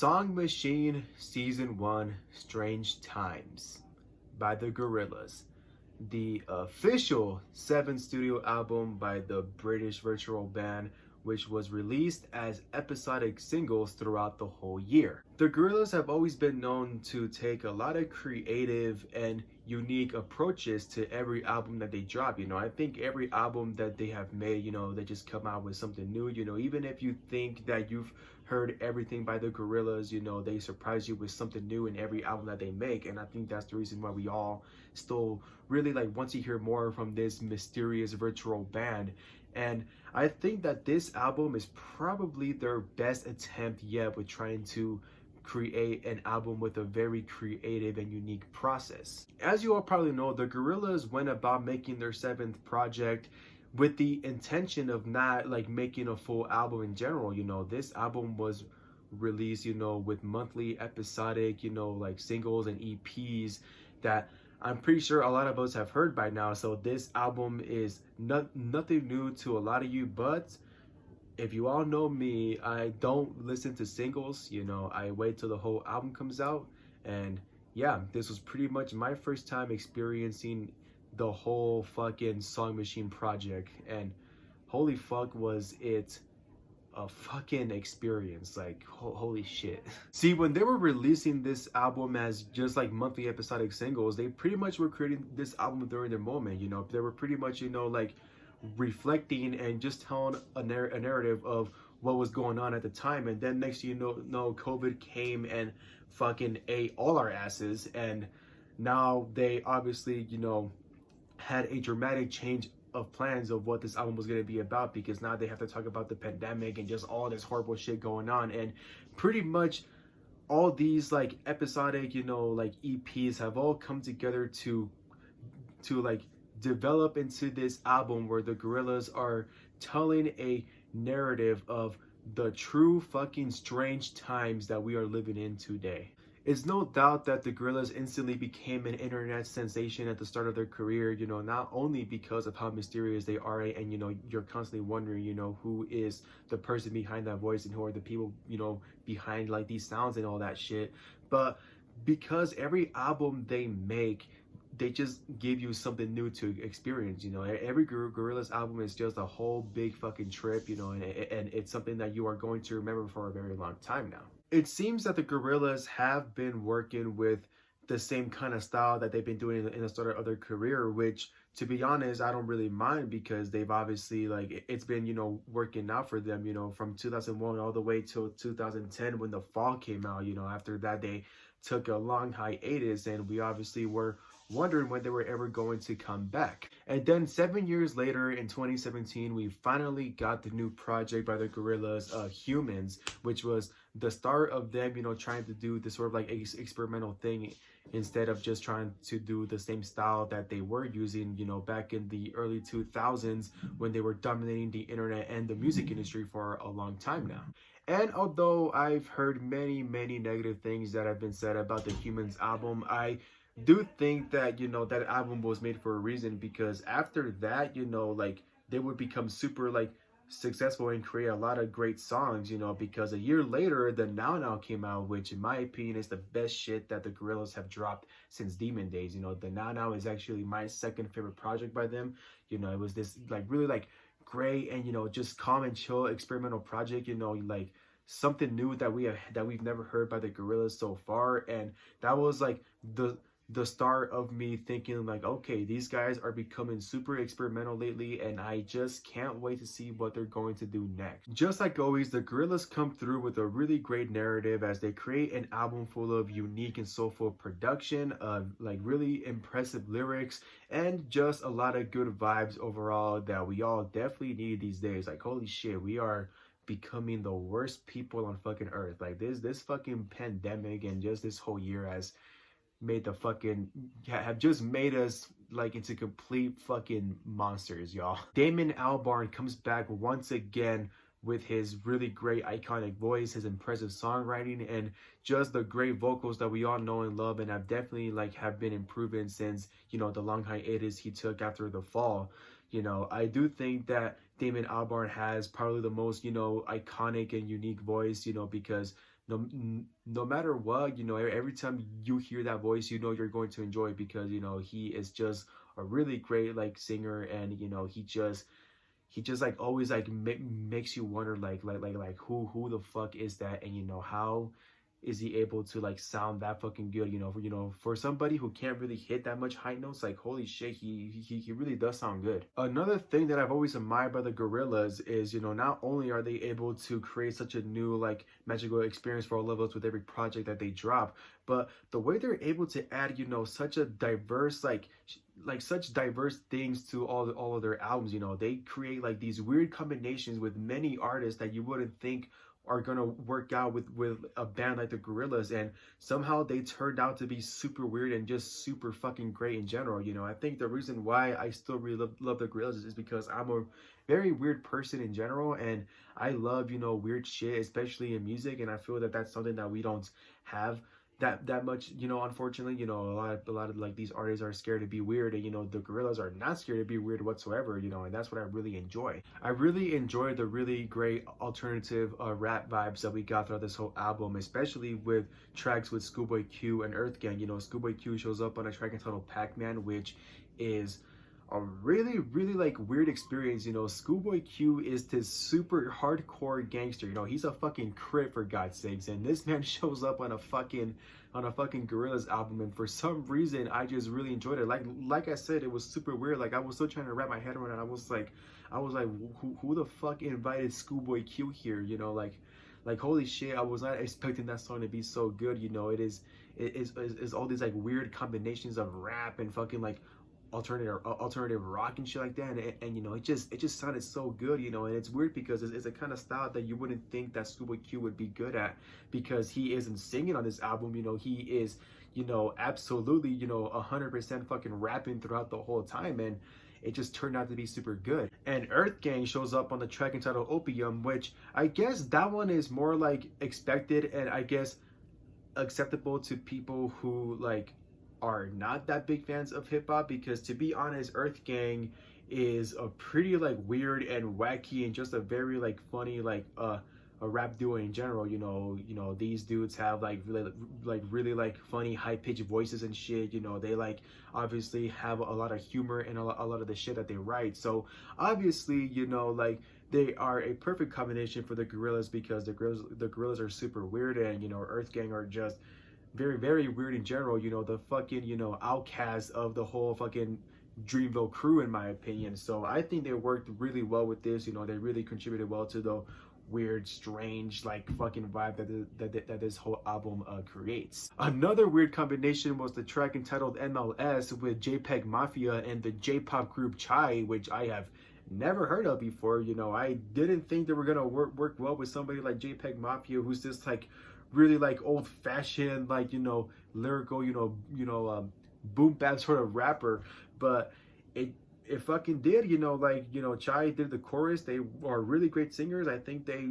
Song Machine Season 1 Strange Times by the Gorillaz, the official 7th studio album by the British virtual band, which was released as episodic singles throughout the whole year. The Gorillaz have always been known to take a lot of creative and unique approaches to every album that they drop. I think every album that they have made, they just come out with something new. Even if you think that you've heard everything by the Gorillaz, they surprise you with something new in every album that they make. And I think that's the reason why we all still really want to hear more from this mysterious virtual band. And I think that this album is probably their best attempt yet with trying to create an album with a very creative and unique process. As you all probably know, the Gorillaz went about making their 7th project with the intention of not making a full album in general. This album was released, with monthly episodic, singles and EPs that I'm pretty sure a lot of us have heard by now. So this album is nothing new to a lot of you, but if you all know me, I don't listen to singles. I wait till the whole album comes out. And yeah, this was pretty much my first time experiencing the whole fucking Song Machine project, and holy fuck was it a fucking experience. Holy shit. See, when they were releasing this album as just monthly episodic singles, they pretty much were creating this album during their moment. They were pretty much reflecting and just telling a narrative of what was going on at the time. And then next you know COVID came and fucking ate all our asses, and now they obviously had a dramatic change of plans of what this album was going to be about, because now they have to talk about the pandemic and just all this horrible shit going on. And pretty much all these episodic EPs have all come together to develop into this album where the Gorillaz are telling a narrative of the true fucking strange times that we are living in today. It's no doubt that the Gorillaz instantly became an internet sensation at the start of their career, not only because of how mysterious they are, and you're constantly wondering, who is the person behind that voice and who are the people, behind these sounds and all that shit, but because every album they make, they just give you something new to experience. Every Gorillaz album is just a whole big fucking trip, and it's something that you are going to remember for a very long time now. It seems that the Gorillaz have been working with the same kind of style that they've been doing in the start of their career, which, to be honest, I don't really mind, because they've obviously it's been working out for them, from 2001 all the way till 2010 when The Fall came out. After that they took a long hiatus, and we obviously were wondering when they were ever going to come back. And then 7 years later, in 2017, we finally got the new project by the Gorillaz, Humans, which was the start of them, trying to do this sort of experimental thing, instead of just trying to do the same style that they were using, back in the early 2000s when they were dominating the internet and the music industry for a long time now. And although I've heard many negative things that have been said about the Humans album, I do think that that album was made for a reason, because after that they would become super successful and create a lot of great songs, because a year later the Now Now came out, which in my opinion is the best shit that the Gorillaz have dropped since Demon Days. The Now Now is actually my second favorite project by them. It was this really great and just calm and chill experimental project, something new that we've never heard by the Gorillaz so far. And that was the start of me thinking okay, these guys are becoming super experimental lately, and I just can't wait to see what they're going to do next. Just like always, the Gorillaz come through with a really great narrative as they create an album full of unique and soulful production, really impressive lyrics, and just a lot of good vibes overall that we all definitely need these days. Holy shit, we are becoming the worst people on fucking earth. This fucking pandemic and just this whole year has have just made us into complete fucking monsters, y'all. Damon Albarn comes back once again with his really great iconic voice, his impressive songwriting, and just the great vocals that we all know and love, and have definitely have been improving since the long hiatus he took after The Fall. I do think that Damon Albarn has probably the most iconic and unique voice, because no matter what, you know, every time you hear that voice, you know you're going to enjoy it because, you know, he is just a really great like singer, and you know, he just like always like makes you wonder like who the fuck is that, and you know, how is he able to like sound that fucking good, you know, for somebody who can't really hit that much high notes. Like holy shit, he really does sound good. Another thing that I've always admired by the Gorillaz is, you know, not only are they able to create such a new like magical experience for all of us with every project that they drop, but the way they're able to add, you know, such a diverse like such diverse things to all of their albums. You know, they create like these weird combinations with many artists that you wouldn't think are gonna work out with a band like the Gorillaz, and somehow they turned out to be super weird and just super fucking great in general. You know, I think the reason why I still really love the Gorillaz is because I'm a very weird person in general, and I love, you know, weird shit, especially in music, and I feel that that's something that we don't have that much, you know, unfortunately. You know, a lot of like these artists are scared to be weird, and you know, the Gorillaz are not scared to be weird whatsoever, you know, and that's what I really enjoy. I really enjoy the really great alternative rap vibes that we got throughout this whole album, especially with tracks with Schoolboy Q and Earth Gang. You know, Schoolboy Q shows up on a track entitled Pac-Man, which is a really like weird experience. You know, Schoolboy Q is this super hardcore gangster. You know, he's a fucking Crip for God's sakes, and this man shows up on a fucking Gorillaz album, and for some reason I just really enjoyed it. Like I said, it was super weird. Like I was still trying to wrap my head around it. I was like who the fuck invited Schoolboy Q here? You know, like holy shit, I was not expecting that song to be so good. You know, it is all these like weird combinations of rap and fucking like alternative rock and shit like that, and you know, it just sounded so good, you know. And it's weird because it's a kind of style that you wouldn't think that Schoolboy Q would be good at, because he isn't singing on this album. You know, he is, you know, absolutely, you know, 100% fucking rapping throughout the whole time, and it just turned out to be super good. And Earth Gang shows up on the track entitled Opium, which I guess that one is more like expected, and I guess acceptable to people who like are not that big fans of hip-hop, because to be honest, Earth Gang is a pretty like weird and wacky and just a very like funny like a rap duo in general. You know, these dudes have like really like funny high-pitched voices and shit. You know, they like obviously have a lot of humor in a lot of the shit that they write. So obviously, you know, like they are a perfect combination for the Gorillaz, because the Gorillaz are super weird, and you know, Earth Gang are just very weird in general. You know, the fucking, you know, outcast of the whole fucking Dreamville crew, in my opinion. So I think they worked really well with this. You know, they really contributed well to the weird, strange, like fucking vibe that this whole album creates. Another weird combination was the track entitled MLS with JPEG Mafia and the J-pop group Chai, which I have never heard of before. You know, I didn't think they were gonna work well with somebody like JPEG Mafia, who's just like really like old-fashioned, like, you know, lyrical, boom bap sort of rapper. But it fucking did. You know, like, you know, Chai did the chorus. They are really great singers. I think they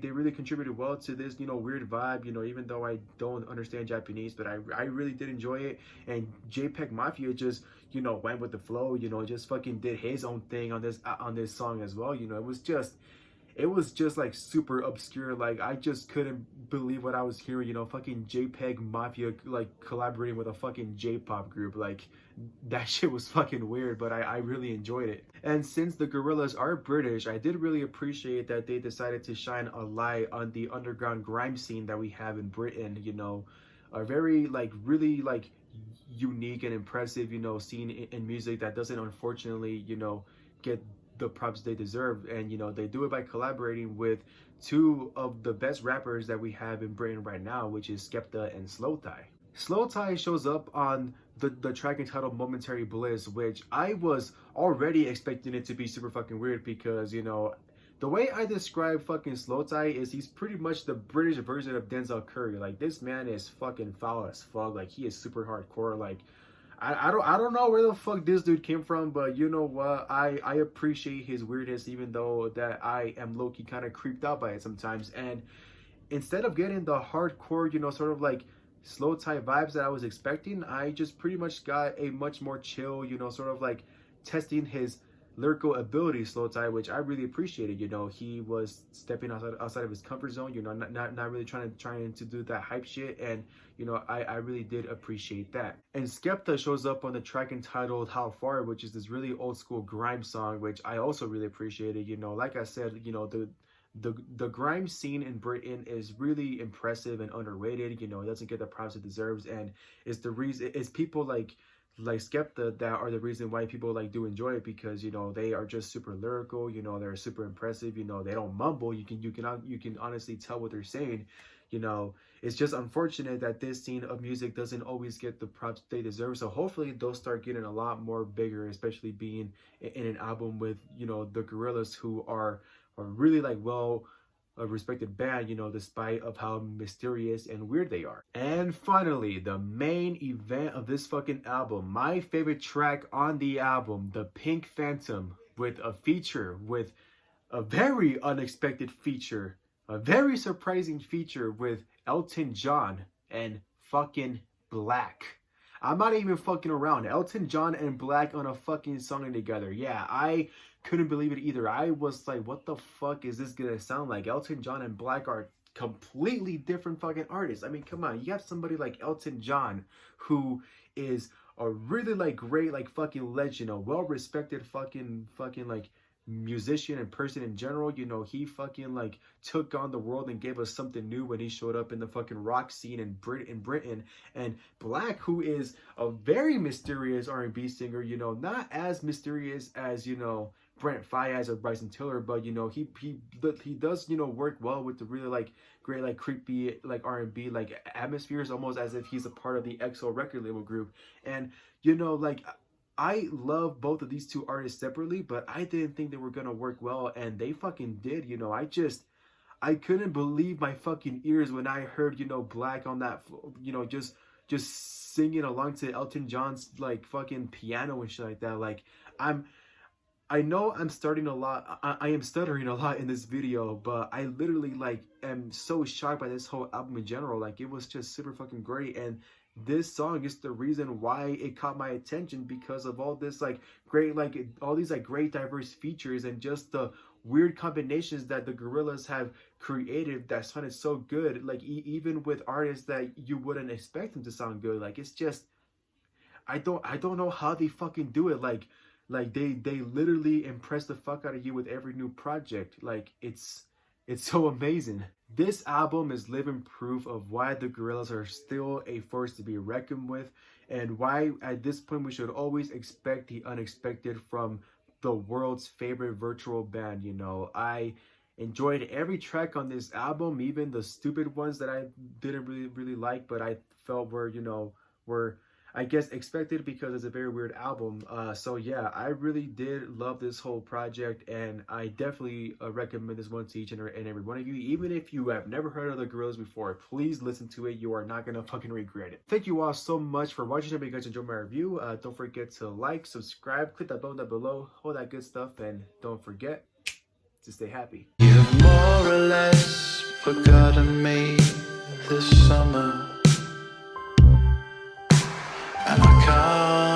really contributed well to this, you know, weird vibe, you know, even though I don't understand Japanese, but I really did enjoy it. And JPEG Mafia just, you know, went with the flow, you know, just fucking did his own thing on this song as well. You know, it was just like super obscure. Like I just couldn't believe what I was hearing. You know, fucking JPEG Mafia like collaborating with a fucking J-pop group. Like that shit was fucking weird, but I really enjoyed it. And since the Gorillaz are British, I did really appreciate that they decided to shine a light on the underground grime scene that we have in Britain. You know, a very like really like unique and impressive, you know, scene in music that doesn't unfortunately, you know, get the props they deserve. And you know, they do it by collaborating with two of the best rappers that we have in Britain right now, which is Skepta and Slowthai. Slowthai shows up on the track entitled Momentary Bliss, which I was already expecting it to be super fucking weird, because you know, the way I describe fucking Slowthai is he's pretty much the British version of Denzel Curry. Like this man is fucking foul as fuck. Like he is super hardcore. Like I don't know where the fuck this dude came from, but you know what? I appreciate his weirdness, even though that I am low-key kind of creeped out by it sometimes. And instead of getting the hardcore, you know, sort of like Slowthai vibes that I was expecting, I just pretty much got a much more chill, you know, sort of like testing his lyrical ability, Slow Tie, which I really appreciated. You know, he was stepping outside of his comfort zone. You know, not really trying to do that hype shit, and you know, I really did appreciate that. And Skepta shows up on the track entitled How Far, which is this really old school grime song, which I also really appreciated. You know, like I said, you know, the grime scene in Britain is really impressive and underrated. You know, it doesn't get the props it deserves, and it's the reason, it's people like Skepta that are the reason why people like do enjoy it, because you know, they are just super lyrical. You know, they're super impressive. You know, they don't mumble. You can honestly tell what they're saying. You know, it's just unfortunate that this scene of music doesn't always get the props they deserve. So hopefully they'll start getting a lot more bigger, especially being in an album with, you know, the Gorillaz, who are really like a respected band, you know, despite of how mysterious and weird they are. And finally, the main event of this fucking album, my favorite track on the album, The Pink Phantom, with a feature, with a very unexpected feature, a very surprising feature with Elton John and fucking Black. I'm not even fucking around. Elton John and Black on a fucking song together. Yeah, I couldn't believe it either. I was like, what the fuck is this gonna sound like? Elton John and Black are completely different fucking artists. I mean, come on. You have somebody like Elton John, who is a really like great like fucking legend, a well-respected fucking like musician and person in general. You know, he fucking like took on the world and gave us something new when he showed up in the fucking rock scene in Britain. And Black, who is a very mysterious R&B singer, you know, not as mysterious as, you know, Brent Faiyaz or Bryson Tiller, but you know, he does, you know, work well with the really like great like creepy like R&B like atmospheres, almost as if he's a part of the EXO record label group. And you know, like, I love both of these two artists separately, but I didn't think they were gonna work well, and they fucking did. You know, I couldn't believe my fucking ears when I heard, you know, Black on that, you know, just singing along to Elton John's like fucking piano and shit like that. Like, I know I'm starting a lot. I am stuttering a lot in this video, but I literally like am so shocked by this whole album in general. Like, it was just super fucking great, and this song is the reason why it caught my attention, because of all this like great, like all these like great diverse features and just the weird combinations that the Gorillaz have created that sounded so good. Like even with artists that you wouldn't expect them to sound good. Like, it's just, I don't know how they fucking do it. Like they literally impress the fuck out of you with every new project. Like, it's so amazing. This album is living proof of why the Gorillaz are still a force to be reckoned with, and why at this point we should always expect the unexpected from the world's favorite virtual band. You know, I enjoyed every track on this album, even the stupid ones that I didn't really like, but I felt were, you know, were, I guess, expected, because it's a very weird album. So yeah, I really did love this whole project, and I definitely recommend this one to each and every one of you. Even if you have never heard of the Gorillaz before, please listen to it. You are not gonna fucking regret it. Thank you all so much for watching. If you guys enjoyed my review, don't forget to like, subscribe, click that button down below, all that good stuff, and don't forget to stay happy. You've more or less forgotten me this summer, and I can't